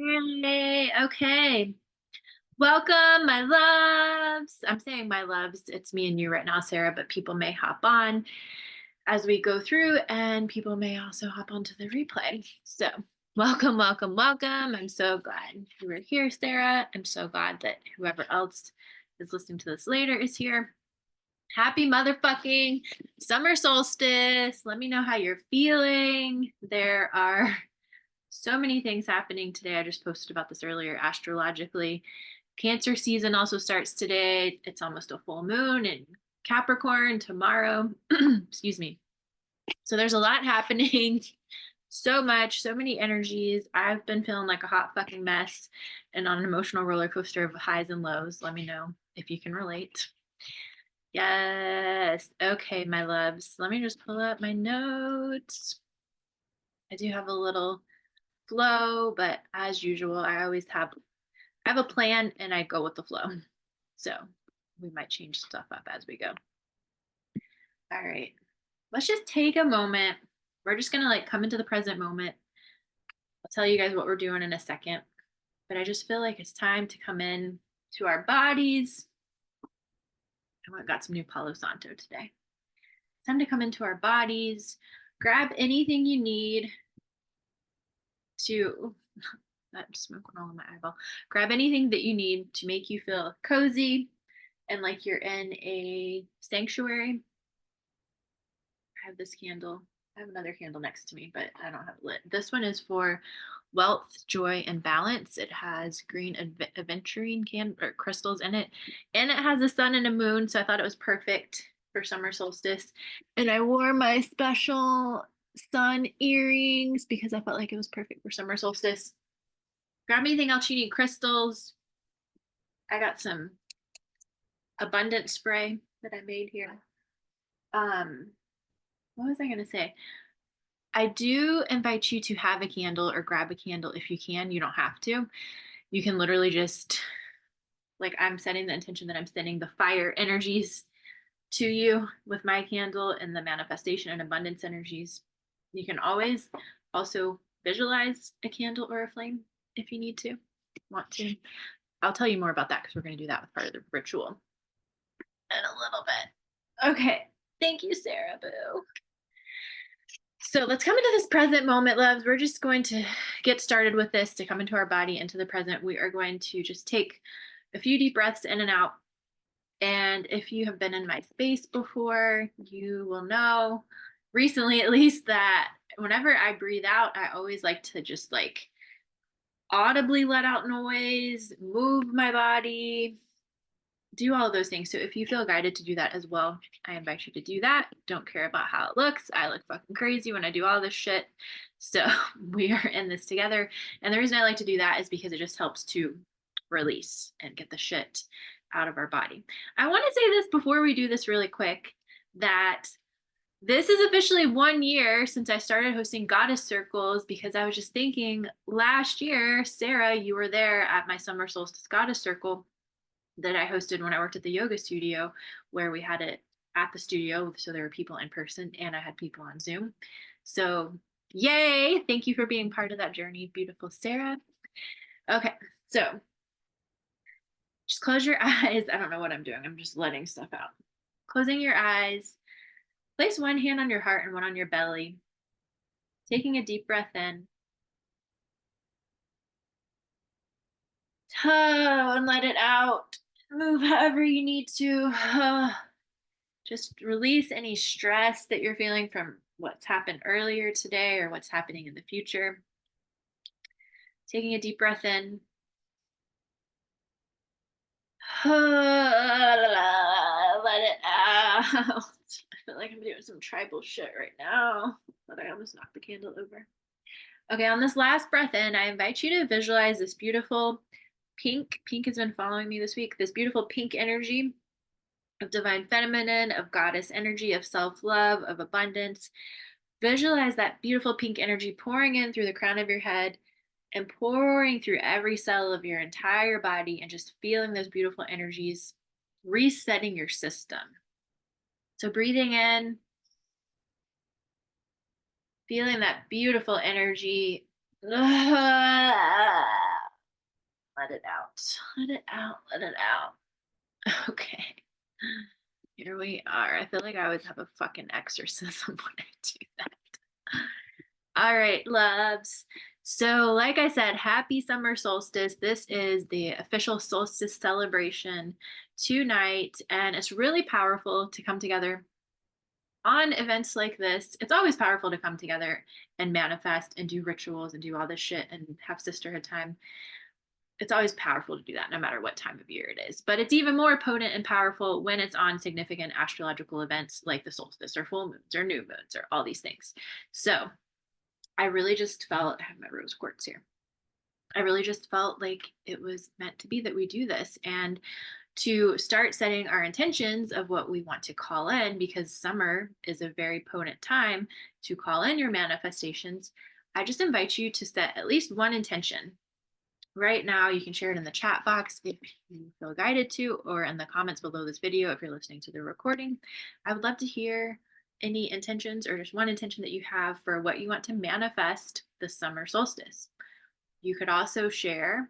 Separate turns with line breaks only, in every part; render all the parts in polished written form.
Yay. Okay. Welcome, my loves. I'm saying my loves. It's me and you right now, Sarah, but people may hop on as we go through, and people may also hop onto the replay. So, welcome, welcome, welcome. I'm so glad you were here, Sarah. I'm so glad that whoever else is listening to this later is here. Happy motherfucking summer solstice. Let me know how you're feeling. There are so many things happening today. I just posted about this earlier astrologically. Cancer season also starts today. It's almost a full moon in Capricorn tomorrow. Excuse me. So there's a lot happening. So much, so many energies. I've been feeling like a hot fucking mess and on an emotional roller coaster of highs and lows. Let me know if you can relate. Yes. Okay, my loves. Let me just pull up my notes. I do have a little flow, but as usual, I have a plan and I go with the flow. So we might change stuff up as we go. All right. Let's just take a moment. We're just gonna like come into the present moment. I'll tell you guys what we're doing in a second. But I just feel like it's time to come in to our bodies. I got some new Palo Santo today. It's time to come into our bodies. Grab anything you need to that smoke went all in my eyeball. Grab anything that you need to make you feel cozy and like you're in a sanctuary. I have this candle. I have another candle next to me, but I don't have it lit. This one is for wealth, joy, and balance. It has green aventurine crystals in it, and it has a sun and a moon. So I thought it was perfect for summer solstice. And I wore my special sun earrings because I felt like it was perfect for summer solstice. Grab anything else you need, crystals. I got some abundant spray that I made here. What was I going to say? I do invite you to have a candle or grab a candle if you can. You don't have to. You can literally just, like, I'm setting the intention that I'm sending the fire energies to you with my candle and the manifestation and abundance energies. You can always also visualize a candle or a flame if you need to, want to. I'll tell you more about that because we're going to do that with part of the ritual in a little bit. Okay. Thank you, Sarah Boo. So let's come into this present moment, loves. We're just going to get started with this to come into our body, into the present. We are going to just take a few deep breaths in and out. And if you have been in my space before, you will know, recently at least, that whenever I breathe out, I always like to just like audibly let out noise, move my body, do all of those things. So if you feel guided to do that as well, I invite you to do that. Don't care about how it looks. I look fucking crazy when I do all this shit. So we are in this together. And the reason I like to do that is because it just helps to release and get the shit out of our body. I want to say this before we do this really quick, that this is officially 1 year since I started hosting goddess circles, because I was just thinking last year, Sarah, you were there at my summer solstice goddess circle that I hosted when I worked at the yoga studio, where we had it at the studio. So there were people in person and I had people on Zoom. So yay. Thank you for being part of that journey, beautiful Sarah. Okay. So just close your eyes. I don't know what I'm doing. I'm just letting stuff out. Closing your eyes. Place one hand on your heart and one on your belly. Taking a deep breath in. And let it out. Move however you need to. Just release any stress that you're feeling from what's happened earlier today or what's happening in the future. Taking a deep breath in. Let it out. I feel like I'm doing some tribal shit right now, but I almost knocked the candle over. Okay, on this last breath in, I invite you to visualize this beautiful pink. Pink has been following me this week. This beautiful pink energy of divine feminine, of goddess energy, of self-love, of abundance. Visualize that beautiful pink energy pouring in through the crown of your head and pouring through every cell of your entire body, and just feeling those beautiful energies resetting your system. So breathing in, feeling that beautiful energy Let it out. Let it out. Let it out. Okay. Here we are. I feel like I always have a fucking exorcism when I do that. All right, loves. So, like I said, happy summer solstice. This is the official solstice celebration tonight, and it's really powerful to come together on events like this. It's always powerful to come together and manifest and do rituals and do all this shit and have sisterhood time. It's always powerful to do that no matter what time of year it is. But it's even more potent and powerful when it's on significant astrological events like the solstice or full moons or new moons or all these things. So I really just felt, I have my rose quartz here. I really just felt like it was meant to be that we do this and to start setting our intentions of what we want to call in, because summer is a very potent time to call in your manifestations. I just invite you to set at least one intention right now. You can share it in the chat box if you feel guided to, or in the comments below this video if you're listening to the recording. I would love to hear any intentions or just one intention that you have for what you want to manifest this summer solstice. You could also share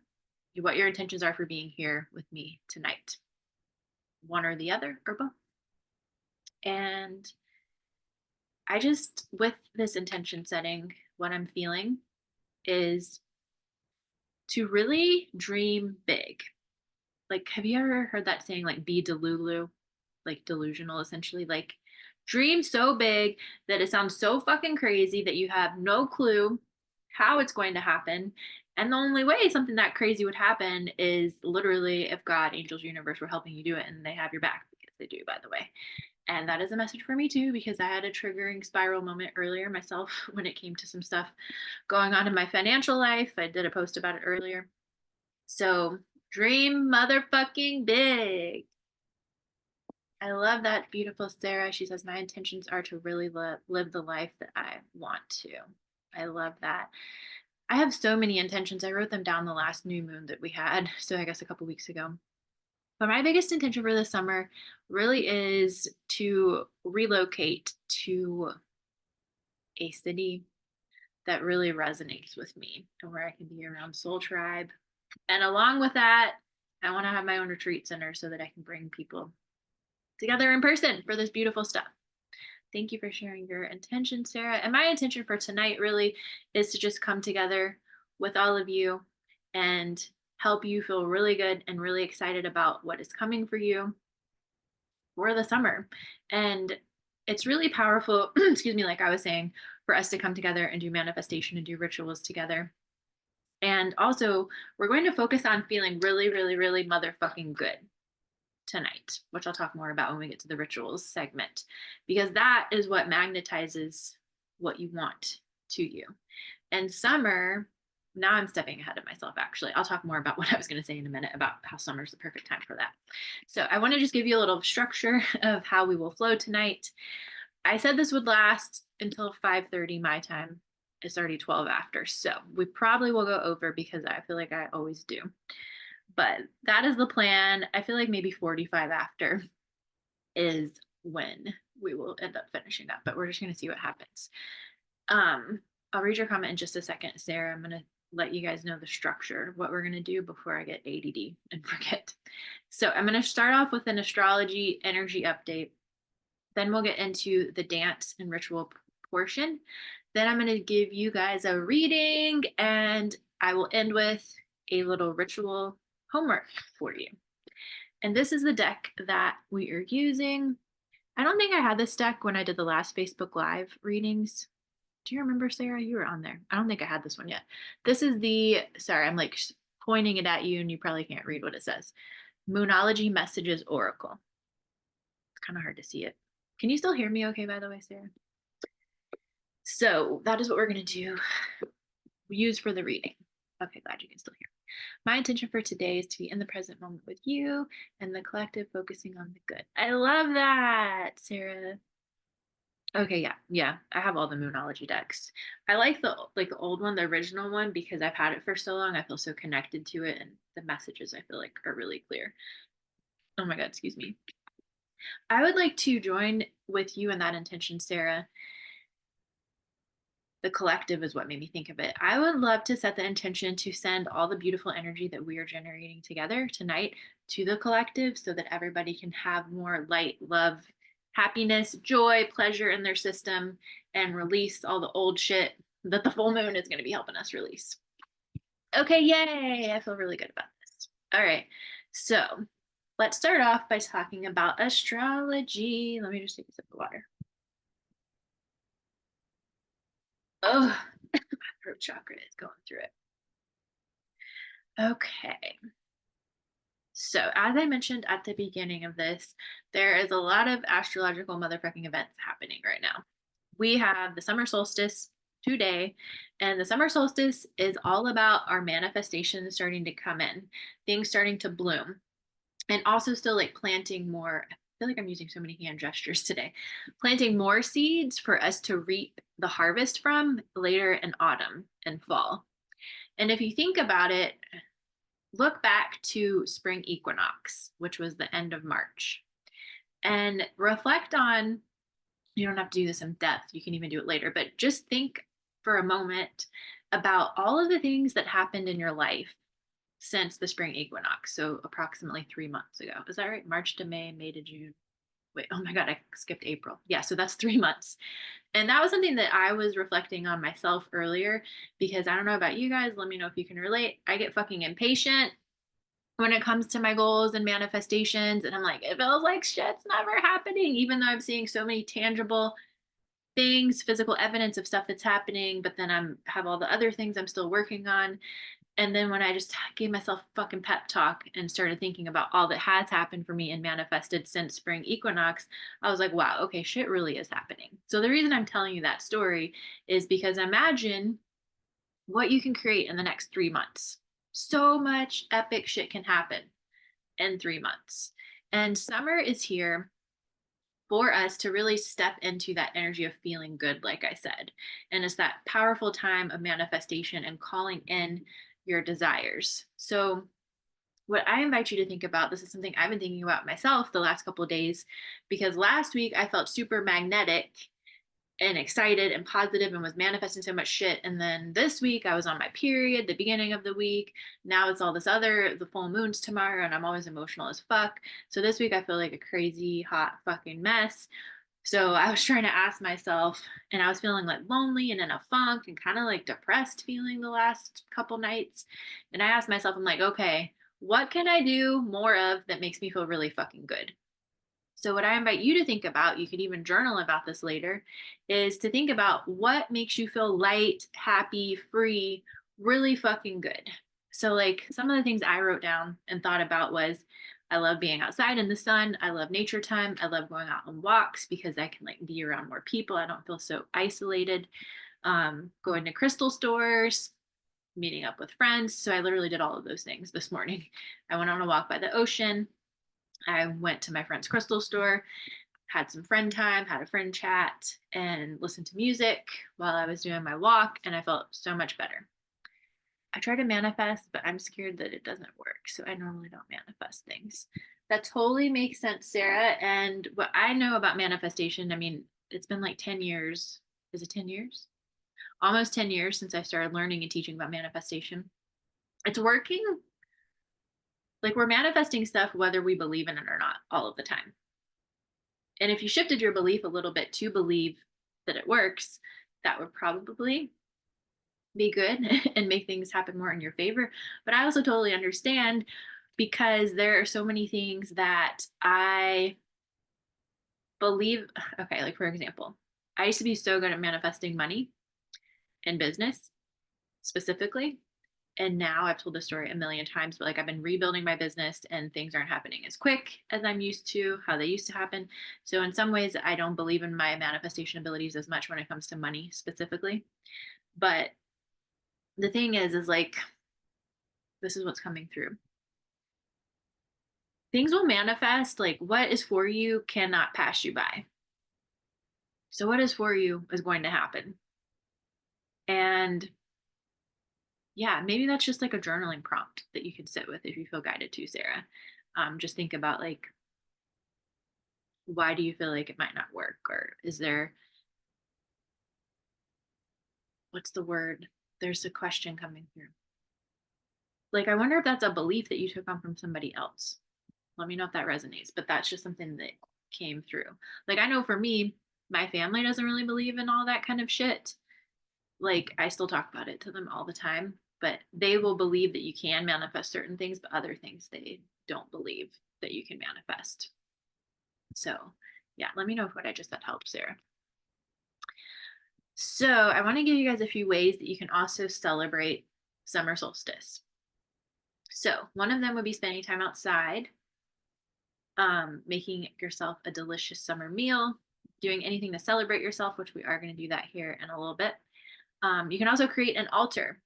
what your intentions are for being here with me tonight, one or the other or both. And I just, with this intention setting, what I'm feeling is to really dream big. Like, have you ever heard that saying, like, be delulu, like delusional, essentially? Like, dream so big that it sounds so fucking crazy that you have no clue how it's going to happen. And the only way something that crazy would happen is literally if God, angels, universe were helping you do it, and they have your back, because they do, by the way. And that is a message for me too, because I had a triggering spiral moment earlier myself when it came to some stuff going on in my financial life. I did a post about it earlier. So dream motherfucking big. I love that, beautiful Sarah. She says, my intentions are to really live the life that I want to. I love that. I have so many intentions. I wrote them down the last new moon that we had. So I guess a couple weeks ago. But my biggest intention for this summer really is to relocate to a city that really resonates with me and where I can be around Soul Tribe. And along with that, I want to have my own retreat center so that I can bring people together in person for this beautiful stuff. Thank you for sharing your intention, Sarah. And my intention for tonight really is to just come together with all of you and help you feel really good and really excited about what is coming for you for the summer. And it's really powerful, excuse me, like I was saying, for us to come together and do manifestation and do rituals together. And also, we're going to focus on feeling really, really, really motherfucking good tonight, which I'll talk more about when we get to the rituals segment, because that is what magnetizes what you want to you. And summer, now I'm stepping ahead of myself, actually. I'll talk more about what I was going to say in a minute about how summer is the perfect time for that. So I want to just give you a little structure of how we will flow tonight. I said this would last until 5:30 my time. It's already 12 after, so we probably will go over because I feel like I always do. But that is the plan. I feel like maybe 45 after is when we will end up finishing up, but we're just going to see what happens. I'll read your comment in just a second, Sarah. I'm going to let you guys know the structure, what we're going to do before I get ADD and forget. So I'm going to start off with an astrology energy update. Then we'll get into the dance and ritual portion. Then I'm going to give you guys a reading, and I will end with a little ritual homework for you. And this is the deck that we are using. I don't think I had this deck when I did the last Facebook Live readings. Do you remember, Sarah? You were on there. I don't think I had this one yet. This is the, sorry, I'm like pointing it at you and you probably can't read what it says. Moonology Messages Oracle. It's kind of hard to see it. Can you still hear me okay, by the way, Sarah? So that is what we're going to do. Use for the reading. Okay, glad you can still hear. My intention for today is to be in the present moment with you and the collective, focusing on the good. I love that, Sarah. Okay, yeah. I have all the Moonology decks. I like the old one, the original one, because I've had it for so long. I feel so connected to it, and the messages I feel like are really clear. Oh my God, excuse me. I would like to join with you in that intention, Sarah, The collective is what made me think of it. I would love to set the intention to send all the beautiful energy that we are generating together tonight to the collective so that everybody can have more light, love, happiness, joy, pleasure in their system and release all the old shit that the full moon is going to be helping us release. Okay, yay. I feel really good about this. All right. So let's start off by talking about astrology. Let me just take a sip of water. Oh, my throat chakra is going through it. Okay. So, as I mentioned at the beginning of this, there is a lot of astrological motherfucking events happening right now. We have the summer solstice today, and the summer solstice is all about our manifestations starting to come in, things starting to bloom, and also still like planting more. I feel like I'm using so many hand gestures today. Planting more seeds for us to reap the harvest from later in autumn and fall. And if you think about it, look back to spring equinox, which was the end of March, and reflect on, you don't have to do this in depth, you can even do it later, but just think for a moment about all of the things that happened in your life since the spring equinox. So approximately 3 months ago. Is that right? March to May, May to June. Wait, oh my God, I skipped April. Yeah, so that's 3 months. And that was something that I was reflecting on myself earlier because I don't know about you guys. Let me know if you can relate. I get fucking impatient when it comes to my goals and manifestations. And I'm like, it feels like shit's never happening, even though I'm seeing so many tangible things, physical evidence of stuff that's happening. But then have all the other things I'm still working on. And then when I just gave myself fucking pep talk and started thinking about all that has happened for me and manifested since spring equinox, I was like, wow, okay, shit really is happening. So the reason I'm telling you that story is because imagine what you can create in the next 3 months. So much epic shit can happen in 3 months. And summer is here for us to really step into that energy of feeling good, like I said. And it's that powerful time of manifestation and calling in your desires. So, what I invite you to think about, this is something I've been thinking about myself the last couple of days, because last week I felt super magnetic and excited and positive and was manifesting so much shit. And then this week I was on my period, the beginning of the week. Now it's all this other, the full moon's tomorrow, and I'm always emotional as fuck. So this week I feel like a crazy hot fucking mess. So I was trying to ask myself, and I was feeling like lonely and in a funk and kind of like depressed feeling the last couple nights. And I asked myself, I'm like, okay, what can I do more of that makes me feel really fucking good? So, what I invite you to think about, you could even journal about this later, is to think about what makes you feel light, happy, free, really fucking good. So, like some of the things I wrote down and thought about was I love being outside in the sun. I love nature time. I love going out on walks because I can like be around more people. I don't feel so isolated. Going to crystal stores, meeting up with friends. So, I literally did all of those things this morning. I went on a walk by the ocean. I went to my friend's crystal store, had some friend time, had a friend chat, and listened to music while I was doing my walk, and I felt so much better. I try to manifest, but I'm scared that it doesn't work, so I normally don't manifest things. That totally makes sense, Sarah. And what I know about manifestation, I mean, it's been like 10 years. Is it 10 years? Almost 10 years since I started learning and teaching about manifestation. It's working. Like we're manifesting stuff whether we believe in it or not all of the time. And if you shifted your belief a little bit to believe that it works, that would probably be good and make things happen more in your favor. But I also totally understand because there are so many things that I believe. Okay, like for example, I used to be so good at manifesting money in business specifically. And now I've told this story a million times, but like I've been rebuilding my business and things aren't happening as quick as I'm used to, how they used to happen. So in some ways, I don't believe in my manifestation abilities as much when it comes to money specifically. But the thing is like, this is what's coming through. Things will manifest, like what is for you cannot pass you by. So what is for you is going to happen. And yeah, maybe that's just like a journaling prompt that you could sit with if you feel guided to, Sarah. Just think about like, why do you feel like it might not work? Or is there what's the word? There's a question coming through. Like, I wonder if that's a belief that you took on from somebody else. Let me know if that resonates, but that's just something that came through. Like, I know for me, my family doesn't really believe in all that kind of shit. Like, I still talk about it to them all the time, but they will believe that you can manifest certain things, but other things they don't believe that you can manifest. So, yeah, let me know if what I just said helps, Sarah. So, I want to give you guys a few ways that you can also celebrate summer solstice. So, one of them would be spending time outside, making yourself a delicious summer meal, doing anything to celebrate yourself, which we are going to do that here in a little bit. You can also create an altar,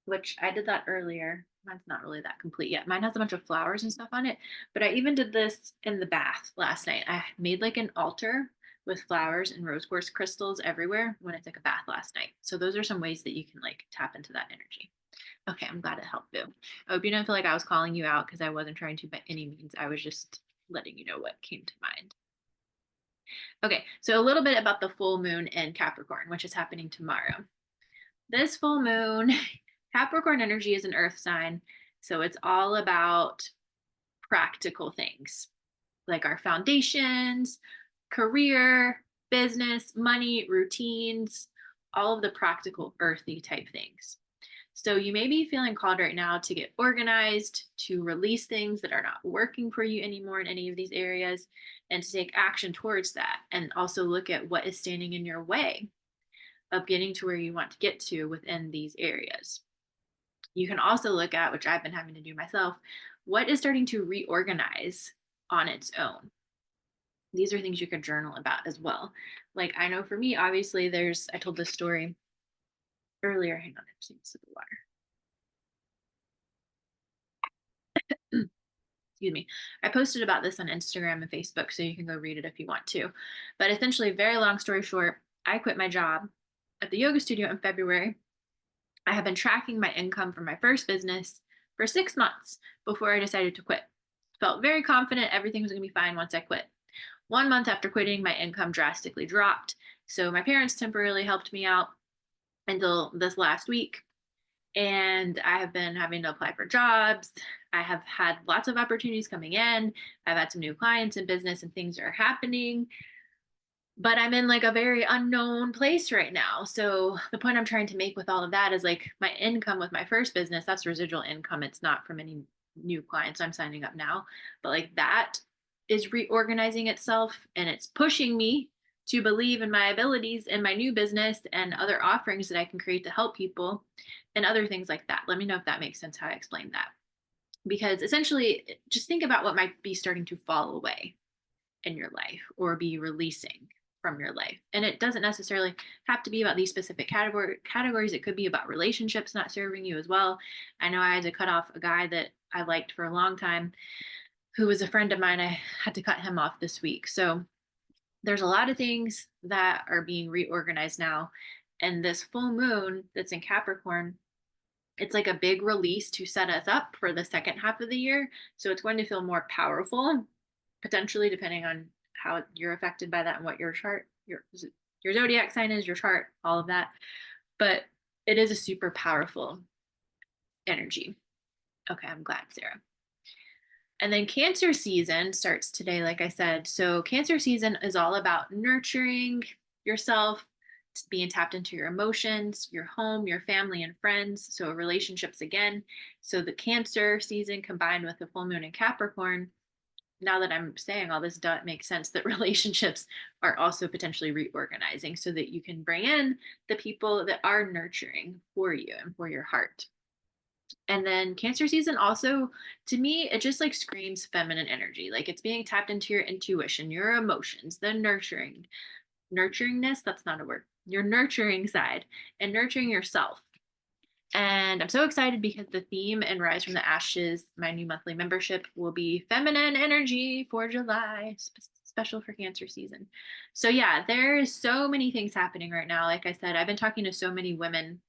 which I did that earlier. Mine's not really that complete yet. Mine has a bunch of flowers and stuff on it, but I even did this in the bath last night. I made like an altar with flowers and rose quartz crystals everywhere when I took a bath last night. So those are some ways that you can like tap into that energy. Okay, I'm glad it helped you. I hope you don't feel like I was calling you out because I wasn't trying to by any means. I was just letting you know what came to mind. Okay, so a little bit about the full moon in Capricorn, which is happening tomorrow. This full moon, Capricorn energy is an earth sign. So it's all about practical things like our foundations, career, business, money, routines, all of the practical earthy type things. So you may be feeling called right now to get organized, to release things that are not working for you anymore in any of these areas, and to take action towards that. And also look at what is standing in your way of getting to where you want to get to within these areas. You can also look at, which I've been having to do myself, what is starting to reorganize on its own. These are things you could journal about as well. Like, I know for me, obviously, I told this story earlier. Hang on, I just need a sip of water. Excuse me. I posted about this on Instagram and Facebook, so you can go read it if you want to. But essentially, very long story short, I quit my job at the yoga studio in February. I have been tracking my income from my first business for 6 months before I decided to quit. Felt very confident everything was going to be fine once I quit. 1 month after quitting, my income drastically dropped. So my parents temporarily helped me out until this last week. And I have been having to apply for jobs. I have had lots of opportunities coming in. I've had some new clients in business and things are happening, but I'm in like a very unknown place right now. So the point I'm trying to make with all of that is like my income with my first business, that's residual income. It's not from any new clients I'm signing up now, but like that is reorganizing itself and it's pushing me to believe in my abilities in my new business and other offerings that I can create to help people and other things like that. Let me know if that makes sense how I explained that. Because essentially, just think about what might be starting to fall away in your life or be releasing from your life. And it doesn't necessarily have to be about these specific categories. It could be about relationships not serving you as well. I know I had to cut off a guy that I liked for a long time who was a friend of mine. I had to cut him off this week. So there's a lot of things that are being reorganized now. And this full moon that's in Capricorn, it's like a big release to set us up for the second half of the year. So it's going to feel more powerful, potentially, depending on how you're affected by that and what your chart, your zodiac sign is, your chart, all of that. But it is a super powerful energy. Okay, I'm glad, Sarah. And then Cancer season starts today, like I said. So Cancer season is all about nurturing yourself, being tapped into your emotions, your home, your family, and friends. So relationships again. So the Cancer season combined with the full moon in Capricorn, now that I'm saying all this, it makes sense that relationships are also potentially reorganizing so that you can bring in the people that are nurturing for you and for your heart. And then Cancer season also, to me, it just like screams feminine energy. Like it's being tapped into your intuition, your emotions, the nurturingness, that's not a word, your nurturing side and nurturing yourself. And I'm so excited because the theme in Rise from the Ashes, my new monthly membership, will be feminine energy for July, special for Cancer season. So yeah, there is so many things happening right now. Like I said, I've been talking to so many women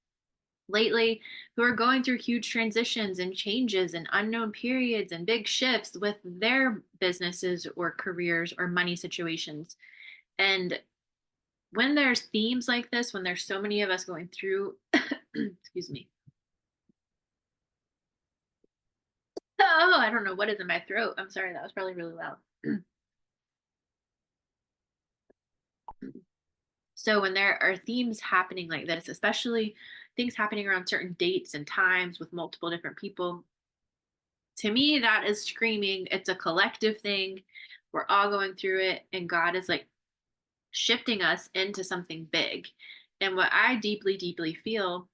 lately who are going through huge transitions and changes and unknown periods and big shifts with their businesses or careers or money situations. And when there's themes like this, when there's so many of us going through, excuse me. Oh, I don't know what is in my throat. I'm sorry, that was probably really loud. So when there are themes happening like this, especially things happening around certain dates and times with multiple different people, to me that is screaming it's a collective thing. We're all going through it, and God is like shifting us into something big. And what I deeply, deeply feel,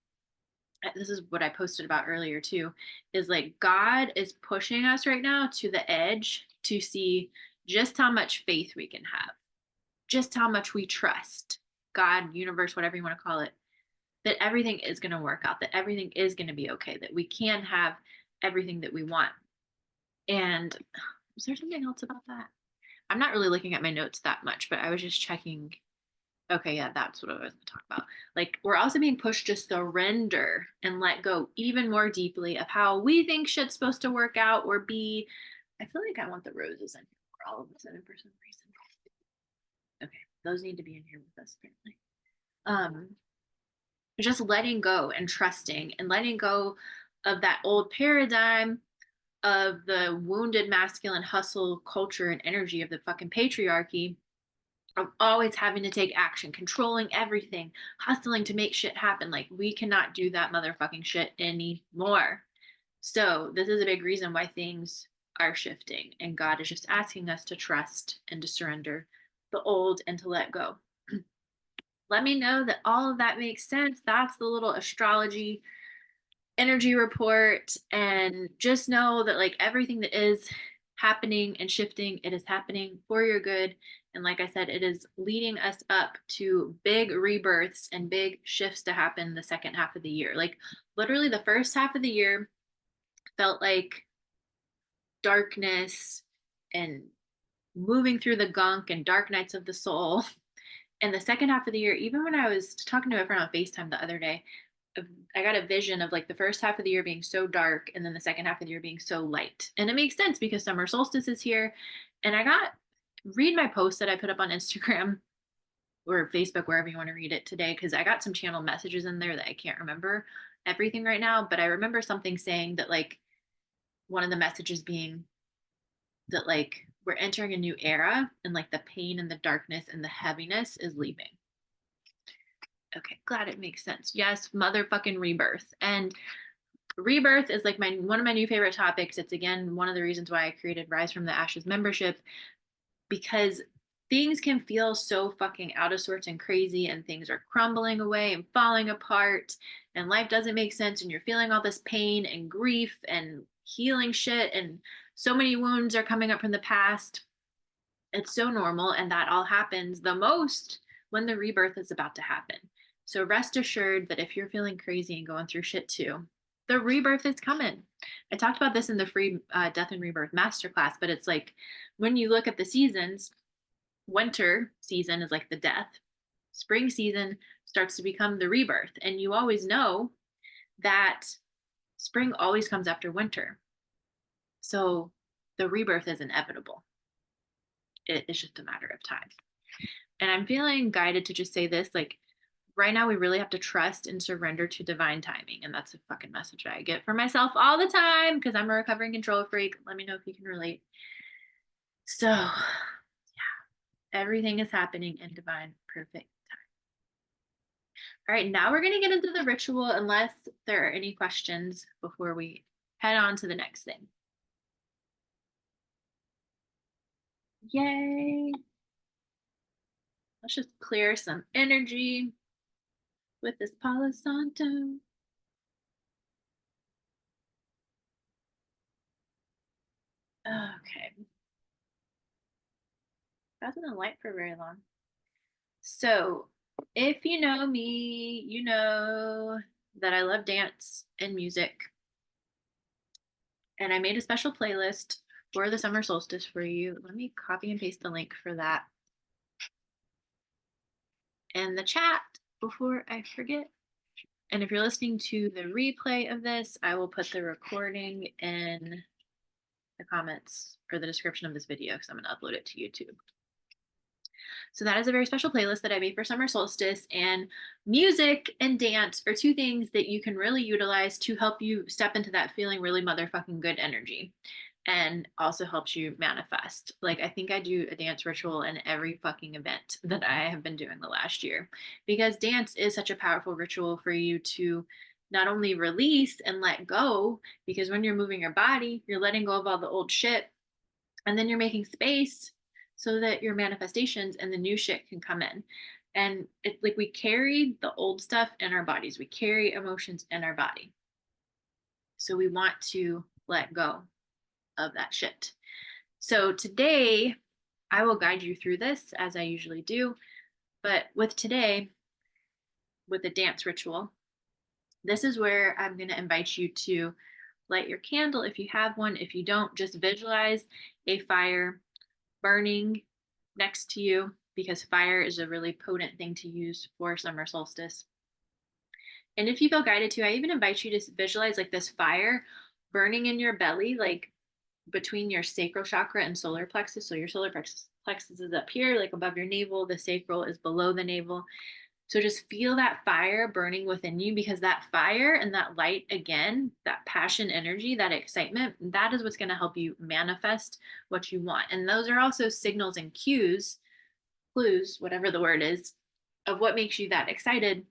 this is what I posted about earlier too, is like God is pushing us right now to the edge to see just how much faith we can have, just how much we trust God, universe, whatever you want to call it, that everything is going to work out, that everything is going to be okay, that we can have everything that we want. And was there something else about that? I'm not really looking at my notes that much, but I was just checking. Okay, yeah, that's what I was going to talk about. Like, we're also being pushed to surrender and let go even more deeply of how we think shit's supposed to work out or be. I feel like I want the roses in here for all of a sudden for some reason. Okay, those need to be in here with us apparently. Um, just letting go and trusting and letting go of that old paradigm of the wounded masculine hustle culture and energy of the fucking patriarchy, of always having to take action, controlling everything, hustling to make shit happen. Like, we cannot do that motherfucking shit anymore. So, this is a big reason why things are shifting. And God is just asking us to trust and to surrender the old and to let go. Let me know that all of that makes sense. That's the little astrology energy report. And just know that, like, everything that is happening and shifting, it is happening for your good. And like I said, it is leading us up to big rebirths and big shifts to happen the second half of the year. Like, literally, the first half of the year felt like darkness and moving through the gunk and dark nights of the soul. And the second half of the year, even when I was talking to a friend on FaceTime the other day, I got a vision of like the first half of the year being so dark and then the second half of the year being so light. And it makes sense because summer solstice is here. And read my post that I put up on Instagram or Facebook, wherever you want to read it today, because I got some channel messages in there that I can't remember everything right now. But I remember something saying that, like, one of the messages being that, like, we're entering a new era and like the pain and the darkness and the heaviness is leaving. Okay, glad it makes sense. Yes, motherfucking rebirth. And rebirth is like my one of my new favorite topics. It's again one of the reasons why I created Rise from the Ashes membership, because things can feel so fucking out of sorts and crazy, and things are crumbling away and falling apart, and life doesn't make sense, and you're feeling all this pain and grief and healing shit, and so many wounds are coming up from the past. It's so normal, and that all happens the most when the rebirth is about to happen. So rest assured that if you're feeling crazy and going through shit too, the rebirth is coming. I talked about this in the free Death and Rebirth masterclass, but it's like when you look at the seasons, winter season is like the death, spring season starts to become the rebirth. And you always know that spring always comes after winter. So the rebirth is inevitable. It's just a matter of time. And I'm feeling guided to just say this, like, right now we really have to trust and surrender to divine timing. And that's a fucking message I get for myself all the time because I'm a recovering control freak. Let me know if you can relate. So, yeah, everything is happening in divine perfect time. All right, now we're going to get into the ritual unless there are any questions before we head on to the next thing. Yay. Let's just clear some energy with this Palo Santo. Okay. Hasn't been light for very long. So, if you know me, you know that I love dance and music. And I made a special playlist for the summer solstice for you. Let me copy and paste the link for that in the chat before I forget. And if you're listening to the replay of this, I will put the recording in the comments or the description of this video because I'm going to upload it to YouTube. So that is a very special playlist that I made for summer solstice. And music and dance are two things that you can really utilize to help you step into that feeling really motherfucking good energy, and also helps you manifest. Like, I think I do a dance ritual in every fucking event that I have been doing the last year, because dance is such a powerful ritual for you to not only release and let go, because when you're moving your body, you're letting go of all the old shit, and then you're making space so that your manifestations and the new shit can come in. And it's like we carry the old stuff in our bodies, we carry emotions in our body. So we want to let go of that shit. So today, I will guide you through this as I usually do. But with today, with the dance ritual, this is where I'm going to invite you to light your candle if you have one. If you don't, just visualize a fire burning next to you, because fire is a really potent thing to use for summer solstice. And if you feel guided to, I even invite you to visualize like this fire burning in your belly, like between your sacral chakra and solar plexus. So your solar plexus is up here, like above your navel. The sacral is below the navel. So just feel that fire burning within you, because that fire and that light, again, that passion energy, that excitement, that is what's going to help you manifest what you want. And those are also signals and cues, clues, whatever the word is, of what makes you that excited.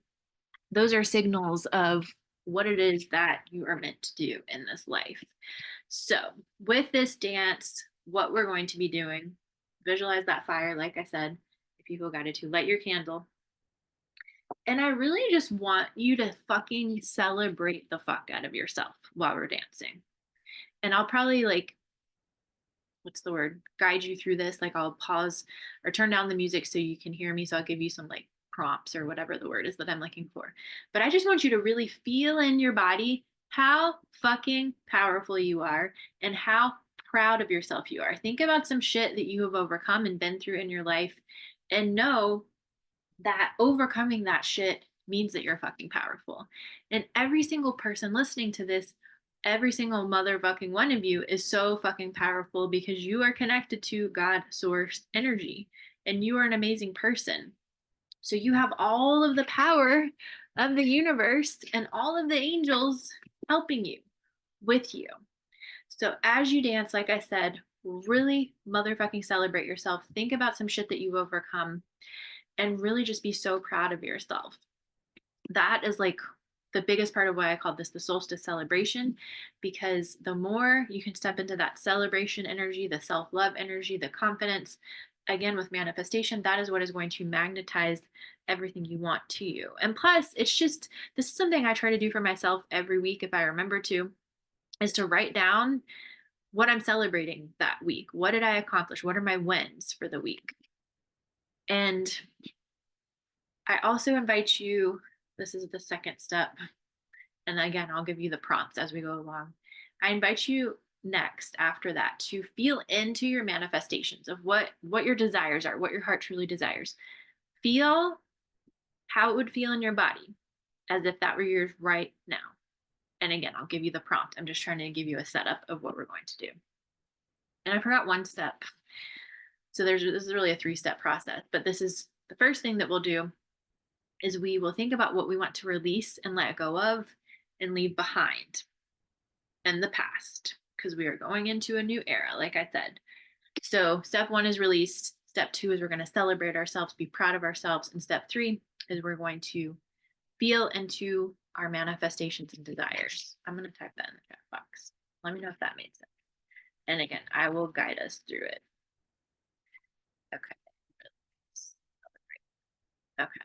Those are signals of what it is that you are meant to do in this life. So, with this dance, what we're going to be doing, visualize that fire, like I said, if you feel guided to, light your candle. And I really just want you to fucking celebrate the fuck out of yourself while we're dancing. And I'll probably like, what's the word, guide you through this. Like, I'll pause or turn down the music so you can hear me. So I'll give you some like prompts or whatever the word is that I'm looking for. But I just want you to really feel in your body how fucking powerful you are and how proud of yourself you are. Think about some shit that you have overcome and been through in your life, and know that overcoming that shit means that you're fucking powerful. And every single person listening to this, every single motherfucking one of you is so fucking powerful, because you are connected to God, source, energy, and you are an amazing person. So you have all of the power of the universe and all of the angels helping you, with you. So as you dance, like I said, really motherfucking celebrate yourself. Think about some shit that you've overcome and really just be so proud of yourself. That is like the biggest part of why I call this the solstice celebration, because the more you can step into that celebration energy, the self love energy, the confidence, again with manifestation, that is what is going to magnetize everything you want to you. And plus, it's just, this is something I try to do for myself every week if I remember to, is to write down what I'm celebrating that week. What did I accomplish? What are my wins for the week? And I also invite you, this is the second step, and again, I'll give you the prompts as we go along. I invite you next after that to feel into your manifestations of what your desires are, what your heart truly desires. Feel how it would feel in your body as if that were yours right now. And again, I'll give you the prompt. I'm just trying to give you a setup of what we're going to do. And I forgot one step. So this is really a 3-step process, but this is the first thing that we'll do, is we will think about what we want to release and let go of and leave behind in the past, because we are going into a new era, like I said. So step 1 is released. Step 2 is we're going to celebrate ourselves, be proud of ourselves. And step 3 is we're going to feel into our manifestations and desires. I'm going to type that in the chat box. Let me know if that made sense. And again, I will guide us through it. Okay. Okay.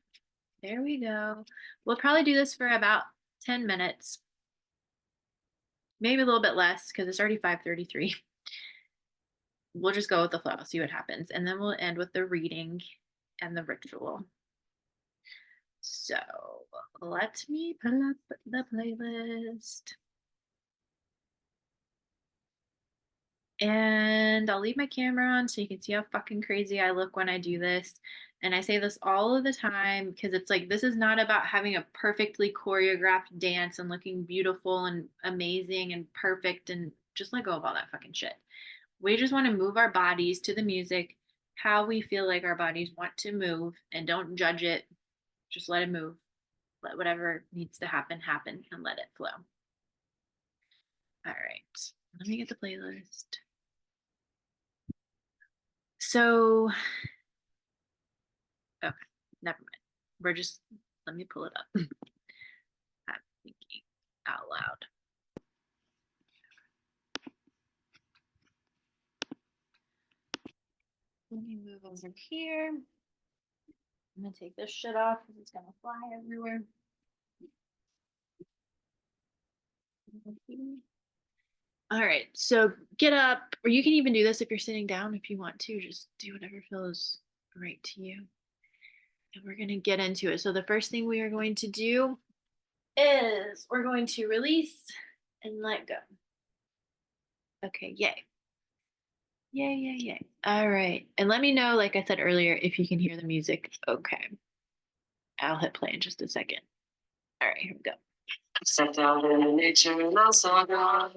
There we go. We'll probably do this for about 10 minutes, maybe a little bit less, because it's already 5:33. We'll just go with the flow, see what happens. And then we'll end with the reading and the ritual. So let me pull up the playlist. And I'll leave my camera on so you can see how fucking crazy I look when I do this. And I say this all of the time, because it's like, this is not about having a perfectly choreographed dance and looking beautiful and amazing and perfect, and just let go of all that fucking shit. We just want to move our bodies to the music, how we feel like our bodies want to move, and don't judge it. Just let it move. Let whatever needs to happen happen and let it flow. All right. Let me get the playlist. So, okay, never mind. Let me pull it up. I'm thinking out loud. Let me move over here. I'm gonna take this shit off because it's gonna fly everywhere. All right, so get up, or you can even do this if you're sitting down if you want to. Just do whatever feels right to you. And we're gonna get into it. So the first thing we are going to do is we're going to release and let go. Okay, yay. Yay, yay, yay. All right. And let me know, like I said earlier, if you can hear the music. Okay. I'll hit play in just a second. All right, here we go. Stepped out in nature and I saw God.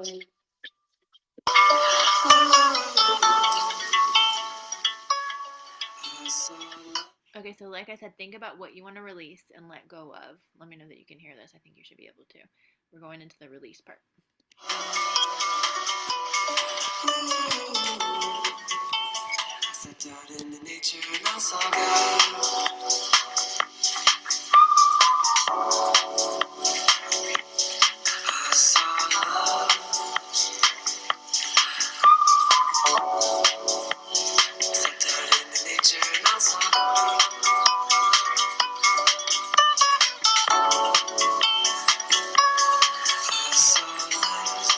Okay, so like I said, think about what you want to release and let go of. Let me know that you can hear this. I think you should be able to. We're going into the release part. I stepped out in the nature and I saw God. I saw love. Stepped out in the nature and I saw God. I saw love.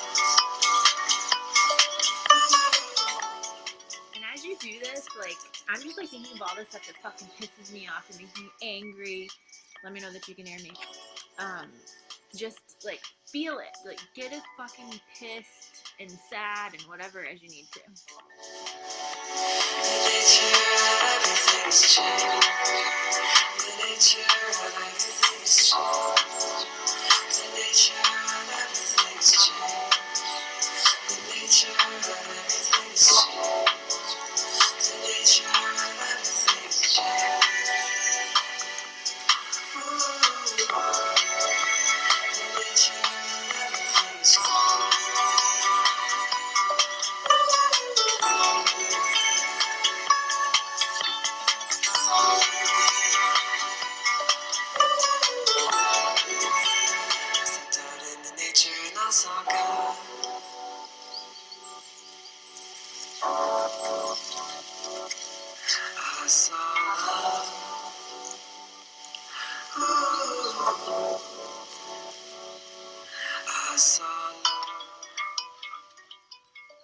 And as you do this, like, I'm just like thinking of all this stuff that fucking pisses me off and makes me angry. Let me know that you can hear me. Just like feel it, like get as fucking pissed and sad and whatever as you need to.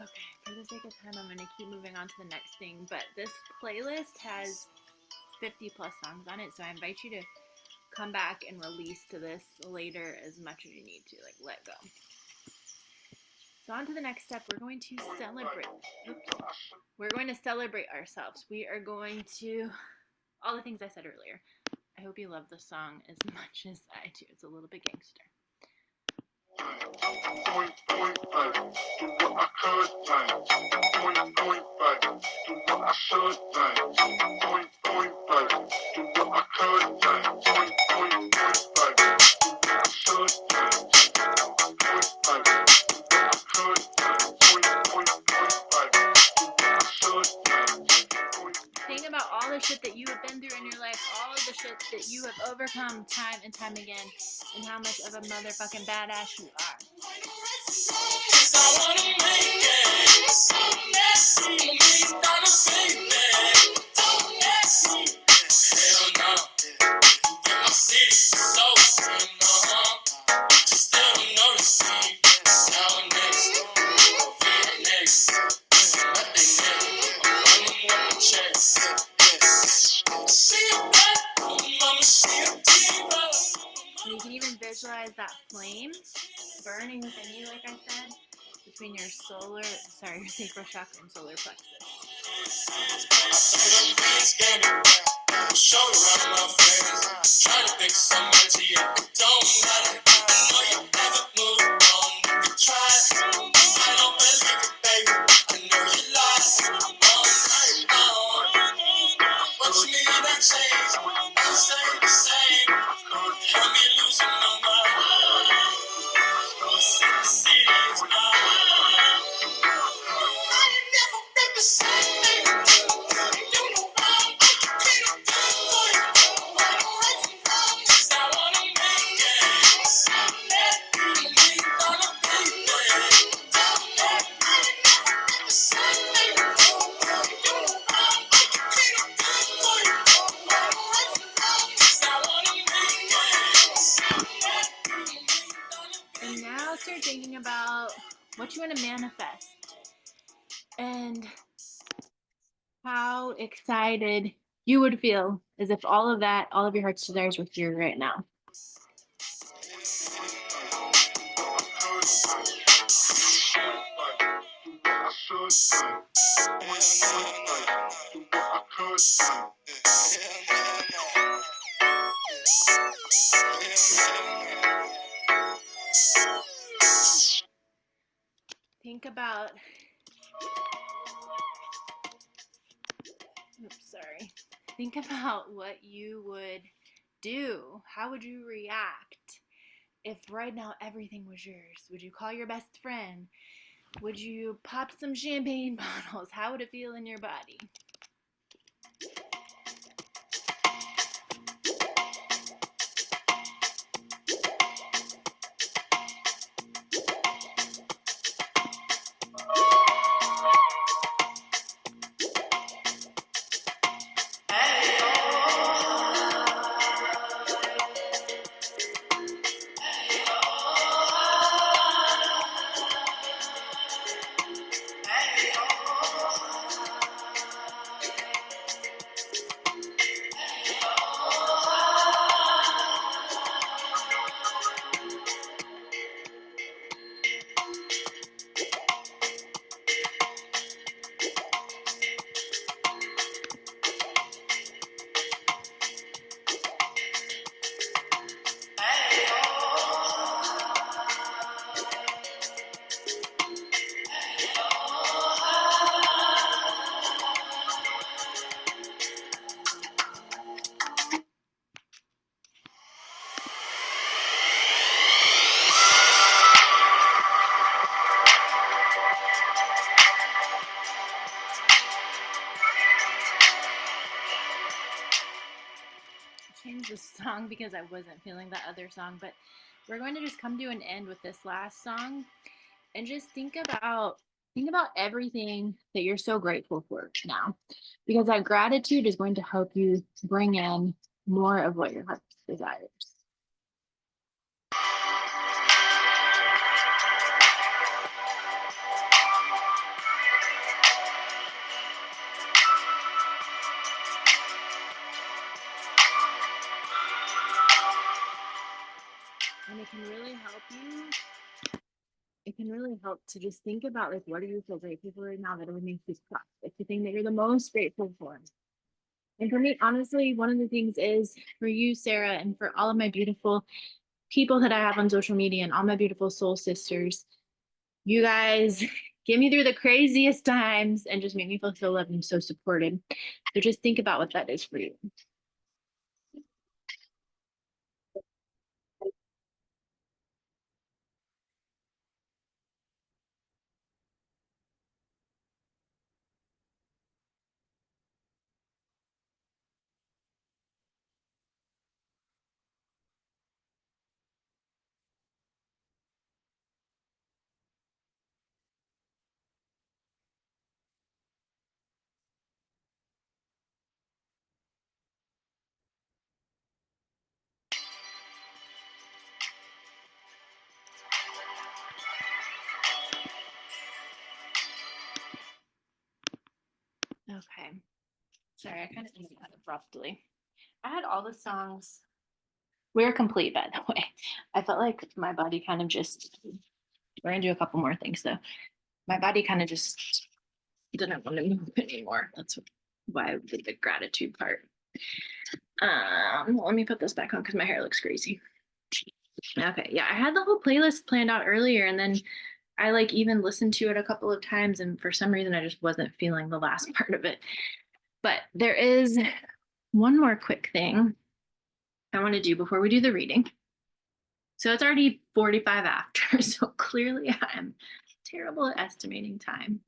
Okay, for the sake of time, I'm going to keep moving on to the next thing, but this playlist has 50 plus songs on it, so I invite you to come back and release to this later as much as you need to, like let go. So on to the next step, we're going to celebrate. We're going to celebrate ourselves. We are going to, all the things I said earlier. I hope you love the song as much as I do. It's a little bit gangster. Think about all the shit that you have been through in your life, all of the shit that you have overcome time and time again, and how much of a motherfucking badass you are. And you can even visualize that flame burning within you, like I said, between your sacral chakra and solar plexus. And now start thinking about what you want to manifest and how excited you would feel as if all of that, all of your heart's desires were here right now. Think about, think about what you would do. How would you react if right now everything was yours? Would you call your best friend? Would you pop some champagne bottles? How would it feel in your body? Change the song because I wasn't feeling that other song, but we're going to just come to an end with this last song and just think about everything that you're so grateful for now, because that gratitude is going to help you bring in more of what your heart desires. And it can really help you. It can really help to just think about, like, what do you feel grateful for right now that would make you cry? Like the thing that you're the most grateful for. And for me, honestly, one of the things is for you, Sarah, and for all of my beautiful people that I have on social media and all my beautiful soul sisters, you guys get me through the craziest times and just make me feel so loved and so supported. So just think about what that is for you. Okay. Sorry, I kind of ended that abruptly. I had all the songs. We're complete, by the way. I felt like my body kind of just, we're going to do a couple more things though. My body kind of just didn't want to move anymore. That's why I did the gratitude part. Let me put this back on because my hair looks crazy. Okay, yeah, I had the whole playlist planned out earlier, and then I like even listened to it a couple of times, and for some reason I just wasn't feeling the last part of it. But there is one more quick thing I want to do before we do the reading. So it's already 45 after. So clearly I'm terrible at estimating time.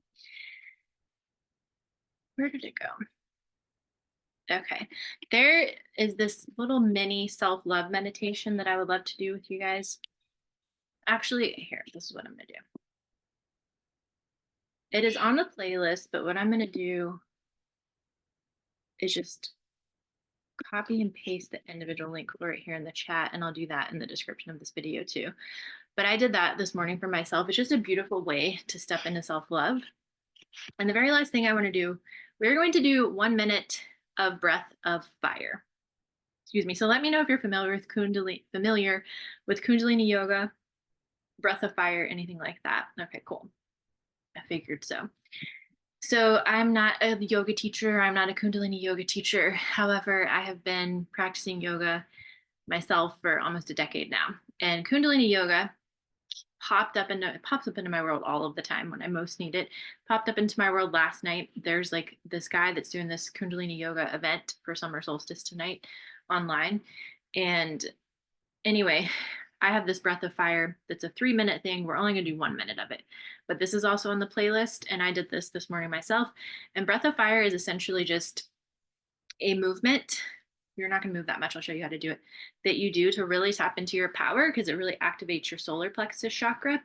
Where did it go? Okay. There is this little mini self-love meditation that I would love to do with you guys. Actually, here, this is what I'm going to do. It is on the playlist, but what I'm going to do is just copy and paste the individual link right here in the chat, and I'll do that in the description of this video too. But I did that this morning for myself. It's just a beautiful way to step into self-love. And the very last thing I want to do, we're going to do 1 minute of breath of fire. Excuse me. So let me know if you're familiar with Kundalini yoga, breath of fire, anything like that. Okay, cool. I figured so. So I'm not a yoga teacher. I'm not a Kundalini yoga teacher. However, I have been practicing yoga myself for almost a decade now. And Kundalini yoga pops up into my world all of the time when I most need it. Popped up into my world last night. There's like this guy that's doing this Kundalini yoga event for summer solstice tonight online. And anyway, I have this breath of fire that's a 3-minute thing. We're only going to do 1 minute of it. But this is also on the playlist, and I did this morning myself. And breath of fire is essentially just a movement. You're not going to move that much. I'll show you how to do it. That you do to really tap into your power, because it really activates your solar plexus chakra.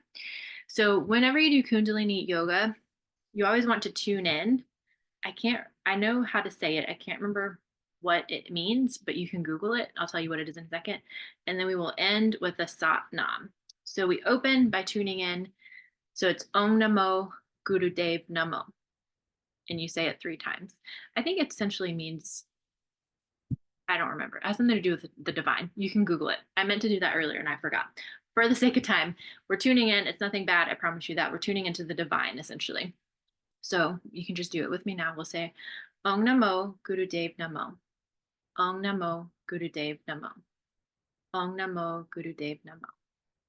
So whenever you do Kundalini yoga, you always want to tune in. I know how to say it. I can't remember what it means, but you can Google it. I'll tell you what it is in a second. And then we will end with a Sat Nam. So we open by tuning in. So it's Om Namo Gurudev Namo. And you say it 3 times. I think it essentially means, I don't remember. It has something to do with the divine. You can Google it. I meant to do that earlier and I forgot. For the sake of time, we're tuning in. It's nothing bad. I promise you that. We're tuning into the divine, essentially. So you can just do it with me now. We'll say Om Namo Gurudev Namo. Om Namo Gurudev Namo. Om Namo Gurudev Namo.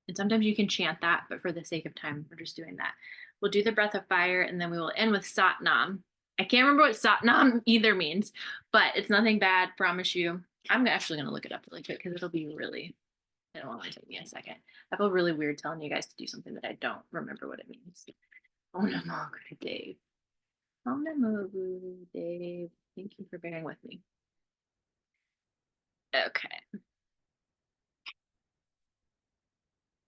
And sometimes you can chant that, but for the sake of time, we're just doing that. We'll do the breath of fire, and then we will end with Sat Nam. I can't remember what Sat Nam either means, but it's nothing bad, promise you. I'm actually going to look it up really quick because it'll be really, it'll only take me a second. I feel really weird telling you guys to do something that I don't remember what it means. Om Namo Gurudev. Om Namo Gurudev. Thank you for bearing with me. Okay.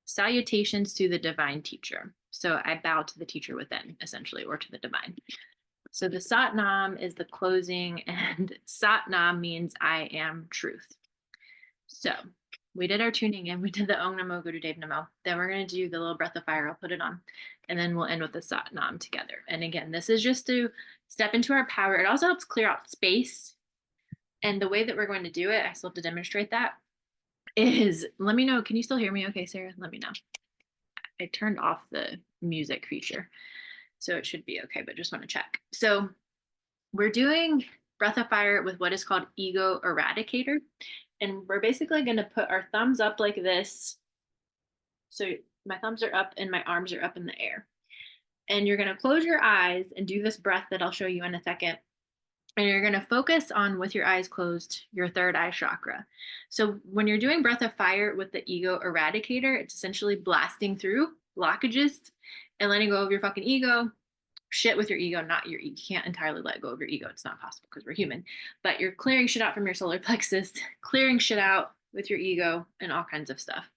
Salutations to the divine teacher. So I bow to the teacher within, essentially, or to the divine. So the Sat Nam is the closing, and Sat Nam means I am truth. So we did our tuning in. We did the Om Namo Gurudev Namo. Then we're going to do the little breath of fire. I'll put it on. And then we'll end with the Sat Nam together. And again, this is just to step into our power. It also helps clear out space. And the way that we're going to do it, I still have to demonstrate that, is, let me know. Can you still hear me okay, Sarah? Let me know. I turned off the music feature, so it should be okay, but just want to check. So we're doing breath of fire with what is called ego eradicator. And we're basically going to put our thumbs up like this. So my thumbs are up and my arms are up in the air. And you're going to close your eyes and do this breath that I'll show you in a second. And you're going to focus on, with your eyes closed, your third eye chakra. So when you're doing breath of fire with the ego eradicator, it's essentially blasting through blockages and letting go of your fucking ego. Shit with your ego, not your ego. You can't entirely let go of your ego. It's not possible because we're human. But you're clearing shit out from your solar plexus, clearing shit out with your ego and all kinds of stuff.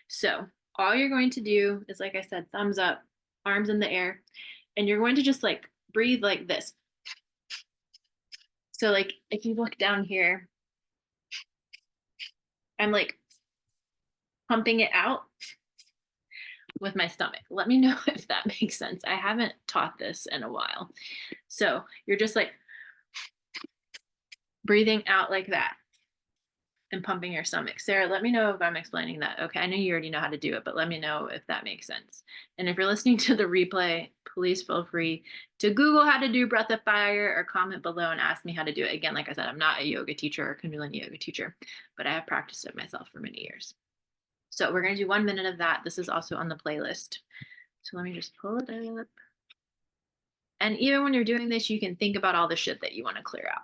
So all you're going to do is, like I said, thumbs up, arms in the air, and you're going to just like breathe like this. So like if you look down here, I'm like pumping it out with my stomach. Let me know if that makes sense. I haven't taught this in a while. So you're just like breathing out like that and pumping your stomach. Sarah, let me know if I'm explaining that. Okay, I know you already know how to do it, but let me know if that makes sense. And if you're listening to the replay, please feel free to Google how to do breath of fire or comment below and ask me how to do it. Again, like I said, I'm not a yoga teacher or Kundalini yoga teacher, but I have practiced it myself for many years. So we're going to do 1 minute of that. This is also on the playlist. So let me just pull it up. And even when you're doing this, you can think about all the shit that you want to clear out.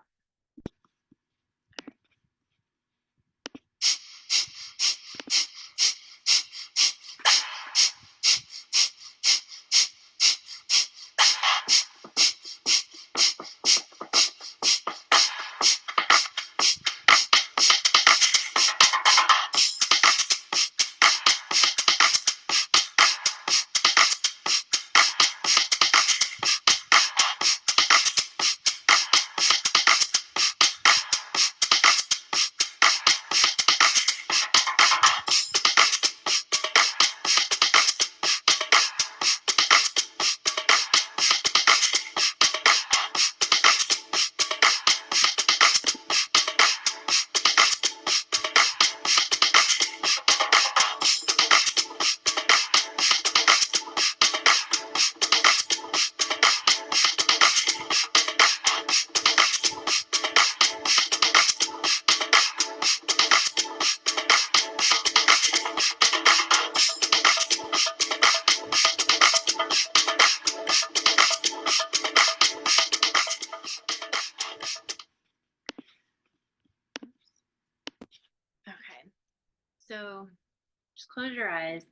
close your eyes,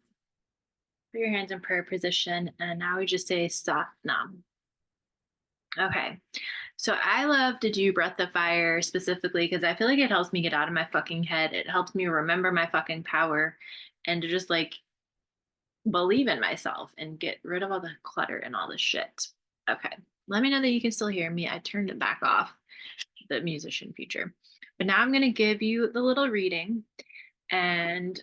put your hands in prayer position, and now we just say Satnam. Okay. So I love to do Breath of Fire specifically because I feel like it helps me get out of my fucking head. It helps me remember my fucking power and to just like believe in myself and get rid of all the clutter and all the shit. Okay. Let me know that you can still hear me. I turned it back off, the musician feature. But now I'm going to give you the little reading. And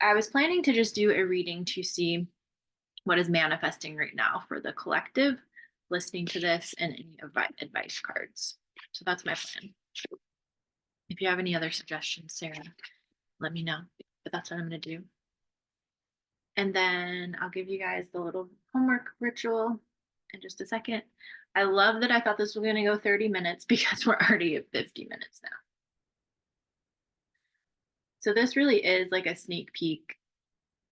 I was planning to just do a reading to see what is manifesting right now for the collective, listening to this and any advice cards. So that's my plan. If you have any other suggestions, Sarah, let me know. But that's what I'm going to do. And then I'll give you guys the little homework ritual in just a second. I love that I thought this was going to go 30 minutes because we're already at 50 minutes now. So this really is like a sneak peek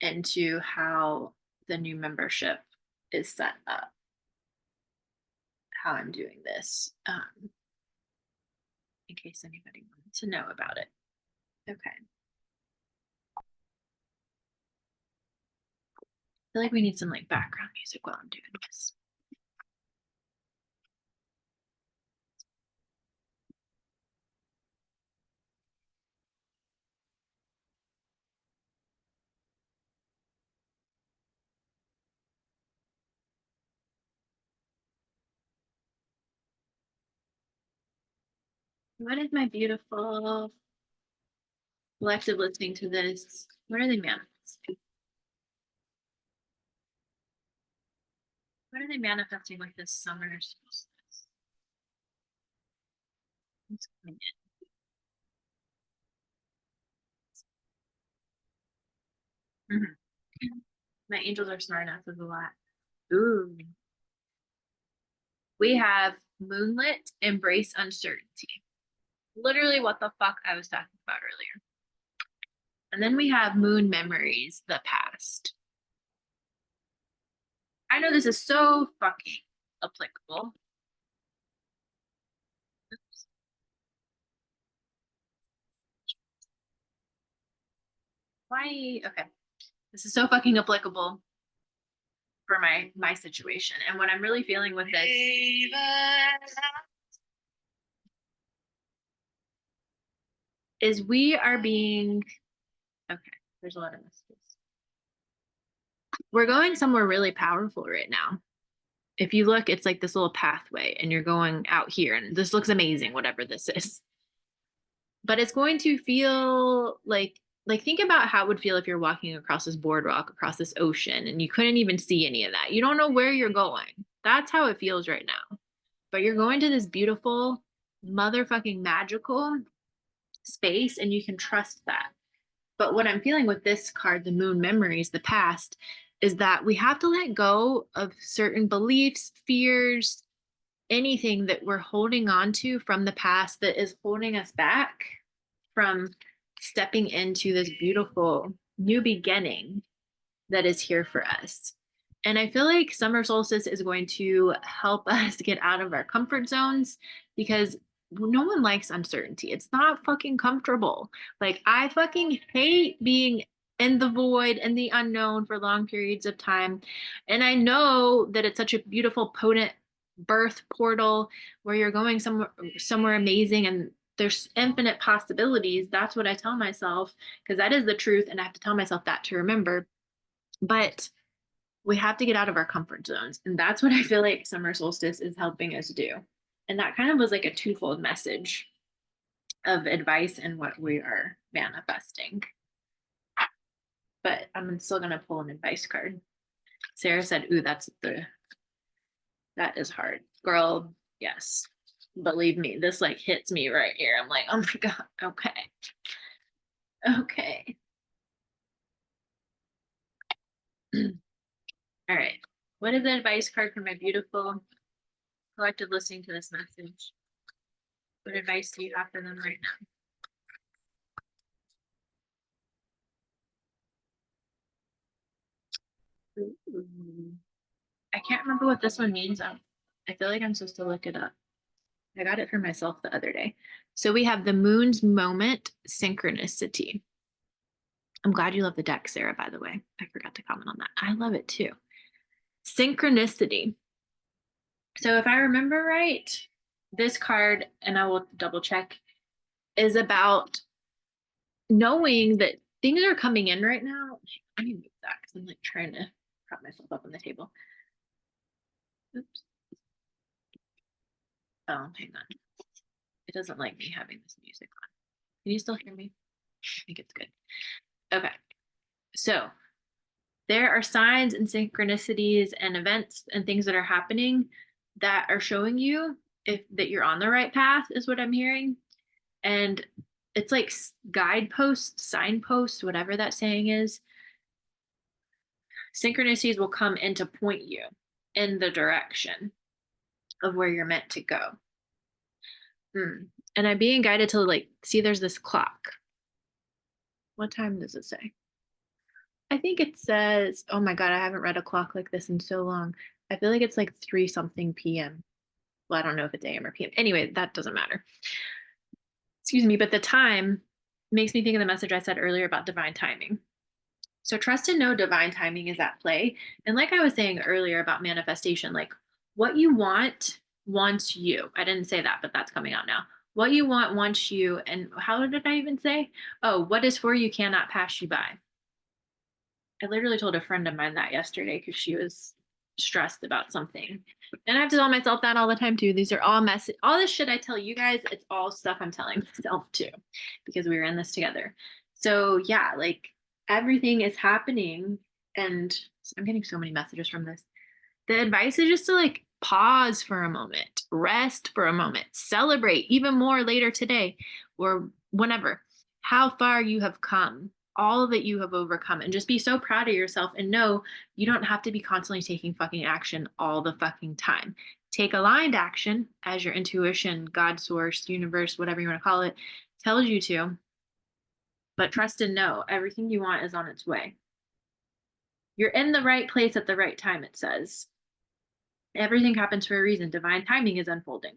into how the new membership is set up, how I'm doing this, in case anybody wanted to know about it. Okay. I feel like we need some like background music while I'm doing this. What is my beautiful collective listening to this? What are they manifesting? What are they manifesting with this summer solstice? What's coming in? My angels are smart enough with a lot. Ooh. We have moonlit, embrace uncertainty. Literally what the fuck I was talking about earlier. And then we have moon memories, the past. I know this is so fucking applicable. Oops. Why? Okay. This is so fucking applicable for my situation. And what I'm really feeling with this is we are being okay. There's a lot of messages. We're going somewhere really powerful right now. If you look, it's like this little pathway, and you're going out here, and this looks amazing, whatever this is. But it's going to feel like think about how it would feel if you're walking across this boardwalk, across this ocean, and you couldn't even see any of that. You don't know where you're going. That's how it feels right now. But you're going to this beautiful, motherfucking magical space, and you can trust that. But what I'm feeling with this card, the moon memories, the past, is that we have to let go of certain beliefs, fears, anything that we're holding on to from the past that is holding us back from stepping into this beautiful new beginning that is here for us. And I feel like summer solstice is going to help us get out of our comfort zones because no one likes uncertainty. It's not fucking comfortable. Like, I fucking hate being in the void and the unknown for long periods of time. And I know that it's such a beautiful, potent birth portal where you're going somewhere amazing and there's infinite possibilities. That's what I tell myself because that is the truth. And I have to tell myself that to remember. But we have to get out of our comfort zones. And that's what I feel like summer solstice is helping us do. And that kind of was like a twofold message of advice and what we are manifesting. But I'm still going to pull an advice card. Sarah said, ooh, that is hard. Girl, yes. Believe me, this like hits me right here. I'm like, oh my God, okay. Okay. All right. What is the advice card for my beautiful collective listening to this message? What advice do you have for them right now? Ooh. I can't remember what this one means. I feel like I'm supposed to look it up. I got it for myself the other day. So we have the moon's moment synchronicity. I'm glad you love the deck, Sarah, by the way. I forgot to comment on that. I love it too. Synchronicity. So if I remember right, this card, and I will double check, is about knowing that things are coming in right now. I need to move that because I'm like trying to prop myself up on the table. Oops. Oh, hang on. It doesn't like me having this music on. Can you still hear me? I think it's good. Okay. So there are signs and synchronicities and events and things that are happening that are showing you if that you're on the right path, is what I'm hearing. And it's like guideposts, signposts, whatever that saying is. Synchronicities will come in to point you in the direction of where you're meant to go. And I'm being guided to like see there's this clock. What time does it say? I think it says, oh my God, I haven't read a clock like this in so long. I feel like it's like 3 something PM. Well, I don't know if it's AM or PM. Anyway, that doesn't matter. Excuse me, but the time makes me think of the message I said earlier about divine timing. So trust and know divine timing is at play. And like I was saying earlier about manifestation, like what you want wants you. I didn't say that, but that's coming out now. What you want wants you. And how did I even say? Oh, what is for you cannot pass you by. I literally told a friend of mine that yesterday because she was stressed about something. And I have to tell myself that all the time too. These are all all this shit I tell you guys, it's all stuff I'm telling myself too, because we were in this together. So yeah, like everything is happening. And I'm getting so many messages from this. The advice is just to like pause for a moment, rest for a moment, celebrate even more later today or whenever how far you have come, all that you have overcome, and just be so proud of yourself and know you don't have to be constantly taking fucking action all the fucking time. Take aligned action as your intuition, God source, universe, whatever you want to call it, tells you to, but trust and know everything you want is on its way. You're in the right place at the right time, it says. Everything happens for a reason. Divine timing is unfolding.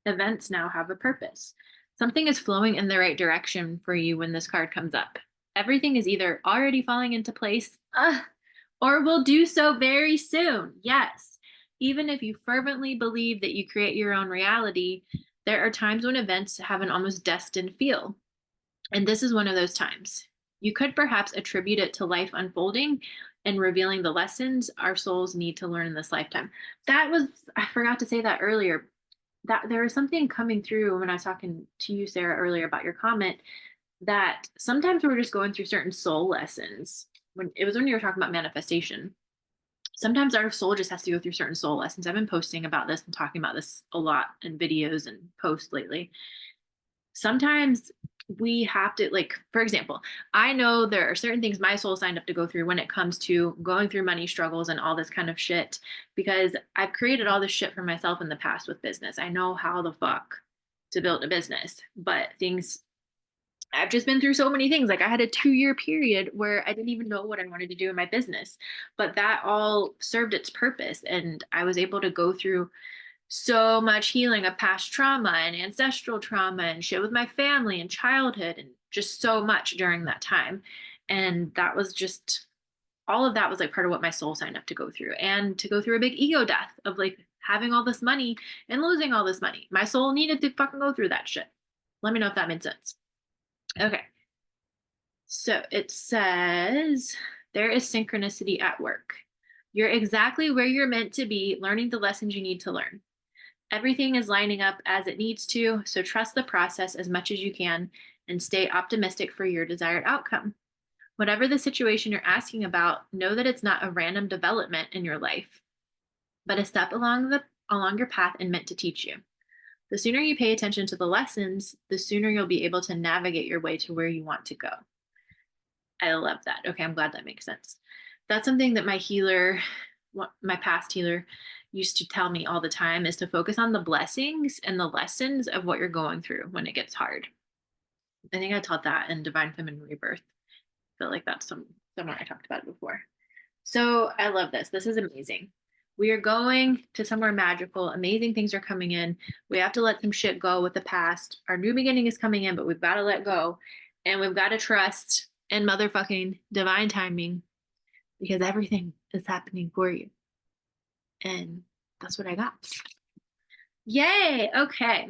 Events now have a purpose. Something is flowing in the right direction for you when this card comes up. Everything is either already falling into place or will do so very soon. Yes. Even if you fervently believe that you create your own reality, there are times when events have an almost destined feel. And this is one of those times. You could perhaps attribute it to life unfolding and revealing the lessons our souls need to learn in this lifetime. I forgot to say that earlier, that there was something coming through when I was talking to you, Sarah, earlier about your comment, that sometimes we're just going through certain soul lessons. When you were talking about manifestation, sometimes our soul just has to go through certain soul lessons. I've been posting about this and talking about this a lot in videos and posts lately. Sometimes we have to, like, for example, I know there are certain things my soul signed up to go through when it comes to going through money struggles and all this kind of shit, because I've created all this shit for myself in the past with business. I know how the fuck to build a business, but I've just been through so many things. Like I had a 2-year period where I didn't even know what I wanted to do in my business, but that all served its purpose. And I was able to go through so much healing of past trauma and ancestral trauma and shit with my family and childhood and just so much during that time. And that was just all of that was like part of what my soul signed up to go through, and to go through a big ego death of like having all this money and losing all this money. My soul needed to fucking go through that shit. Let me know if that made sense. Okay. So it says there is synchronicity at work. You're exactly where you're meant to be, learning the lessons you need to learn. Everything is lining up as it needs to, so trust the process as much as you can and stay optimistic for your desired outcome. Whatever the situation you're asking about, know that it's not a random development in your life, but a step along your path and meant to teach you. The sooner you pay attention to the lessons, the sooner you'll be able to navigate your way to where you want to go. I love that. Okay, I'm glad that makes sense. That's something that my past healer used to tell me all the time, is to focus on the blessings and the lessons of what you're going through when it gets hard. I think I taught that in Divine Feminine Rebirth. I feel like that's somewhere I talked about it before. So I love this. This is amazing. We are going to somewhere magical. Amazing things are coming in. We have to let some shit go with the past. Our new beginning is coming in, but we've got to let go. And we've got to trust in motherfucking divine timing because everything is happening for you. And that's what I got. Yay. Okay.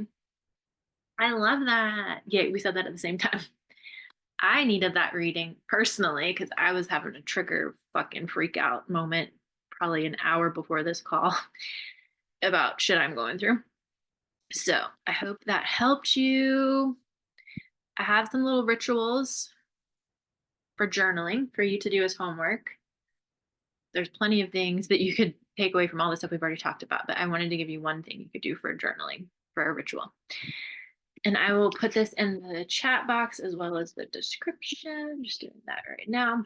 I love that. Yeah, we said that at the same time. I needed that reading personally because I was having a trigger fucking freak out moment probably an hour before this call about shit I'm going through. So I hope that helped you. I have some little rituals for journaling for you to do as homework. There's plenty of things that you could take away from all the stuff we've already talked about, but I wanted to give you one thing you could do for journaling for a ritual. And I will put this in the chat box as well as the description. Just doing that right now.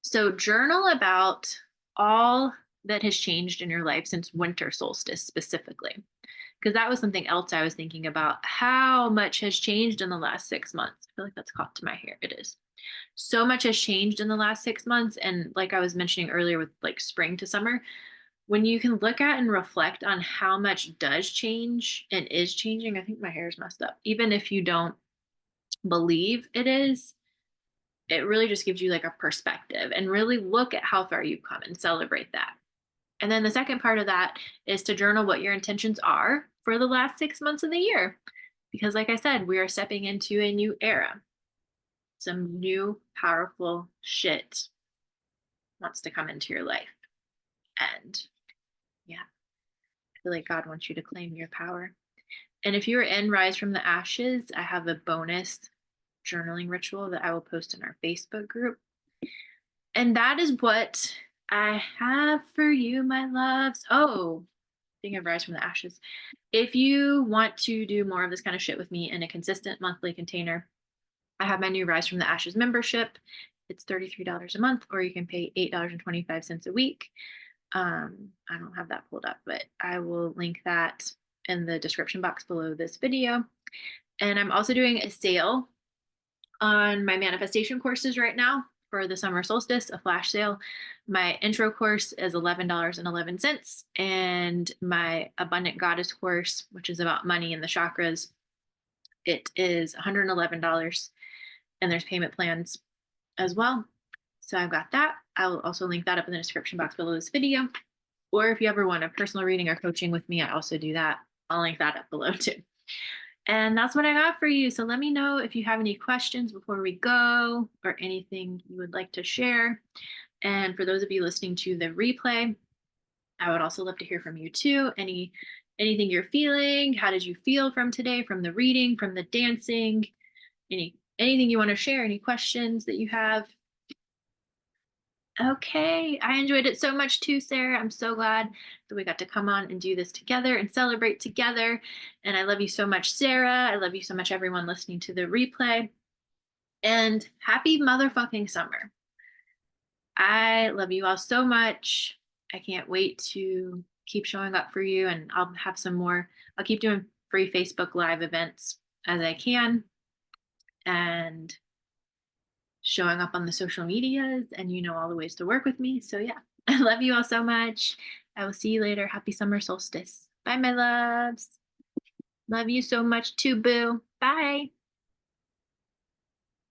So, journal about all that has changed in your life since winter solstice specifically. Because that was something else I was thinking about. How much has changed in the last 6 months? I feel like that's caught to my hair. It is. So much has changed in the last 6 months. And like I was mentioning earlier with like spring to summer, when you can look at and reflect on how much does change and is changing, I think my hair is messed up. Even if you don't believe it is, it really just gives you like a perspective and really look at how far you've come and celebrate that. And then the second part of that is to journal what your intentions are for the last 6 months of the year. Because, like I said, we are stepping into a new era. Some new powerful shit wants to come into your life. And yeah, I feel like God wants you to claim your power. And if you're in Rise from the Ashes, I have a bonus journaling ritual that I will post in our Facebook group. And that is what I have for you, my loves. Oh, speaking of Rise from the Ashes, if you want to do more of this kind of shit with me in a consistent monthly container, I have my new Rise from the Ashes membership. It's $33 a month, or you can pay $8.25 a week. I don't have that pulled up, but I will link that in the description box below this video. And I'm also doing a sale on my manifestation courses right now for the summer solstice, a flash sale. My intro course is $11.11, and my abundant goddess course, which is about money and the chakras, it is $111, and there's payment plans as well. So I've got that. I'll also link that up in the description box below this video. Or if you ever want a personal reading or coaching with me, I also do that. I'll link that up below too. And that's what I got for you. So let me know if you have any questions before we go or anything you would like to share. And for those of you listening to the replay, I would also love to hear from you too. Anything you're feeling, how did you feel from today, from the reading, from the dancing, anything you want to share, any questions that you have. Okay, I enjoyed it so much too, Sarah. I'm so glad that we got to come on and do this together and celebrate together. And I love you so much, Sarah. I love you so much, everyone listening to the replay. And happy motherfucking summer. I love you all so much. I can't wait to keep showing up for you. And I'll have some more, I'll keep doing free Facebook Live events as I can. And showing up on the social medias, and you know all the ways to work with me. So yeah, I love you all so much. I will see you later. Happy summer solstice. Bye, my loves. Love you so much too, boo. Bye.